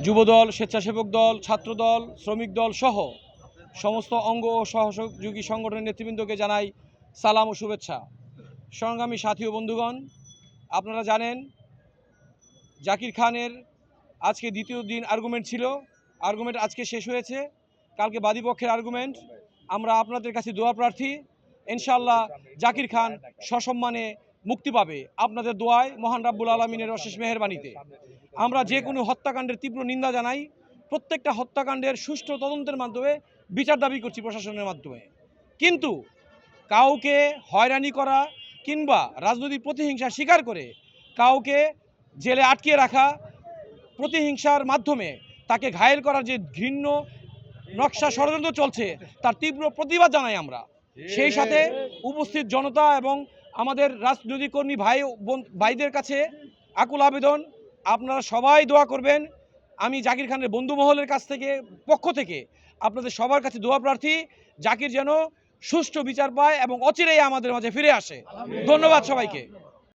যুবদল, স্বেচ্ছাসেবক দল, ছাত্রদল, শ্রমিক দল সহ সমস্ত অঙ্গ ও সহযোগী সংগঠনের নেতৃবৃন্দকে জানাই সালাম ও শুভেচ্ছা। সংগ্রামী সাথী ও বন্ধুগণ, আপনারা জানেন জাকির খানের আজকে দ্বিতীয় দিন আর্গুমেন্ট ছিল। আর্গুমেন্ট আজকে শেষ হয়েছে, কালকে বাদীপক্ষের আর্গুমেন্ট। আমরা আপনাদের কাছে দোয়া প্রার্থী, ইনশাআল্লাহ জাকির খান সসম্মানে মুক্তি পাবে আপনাদের দোয়ায়, মহান রাব্বুল আলামিনের অশেষ মেহেরবানিতে। আমরা যে কোনো হত্যাকাণ্ডের তীব্র নিন্দা জানাই। প্রত্যেকটা হত্যাকাণ্ডের সুষ্ঠু তদন্তের মাধ্যমে বিচার দাবি করছি প্রশাসনের মাধ্যমে। কিন্তু কাউকে হয়রানি করা কিংবা রাজনৈতিক প্রতিহিংসা স্বীকার করে কাউকে জেলে আটকিয়ে রাখা, প্রতিহিংসার মাধ্যমে তাকে ঘায়েল করার যে ঘৃণ্য নকশা ষড়যন্ত্র চলছে, তার তীব্র প্রতিবাদ জানাই আমরা। সেই সাথে উপস্থিত জনতা এবং আমাদের রাজনৈতিক কর্মী ভাইদের কাছে আকুল আবেদন, আপনারা সবাই দোয়া করবেন। আমি জাকির খানের বন্ধু মহলের পক্ষ থেকে আপনাদের সবার কাছে দোয়া প্রার্থী, জাকির যেন সুষ্ঠু বিচার পায় এবং অচিরেই আমাদের মাঝে ফিরে আসে। ধন্যবাদ সবাইকে।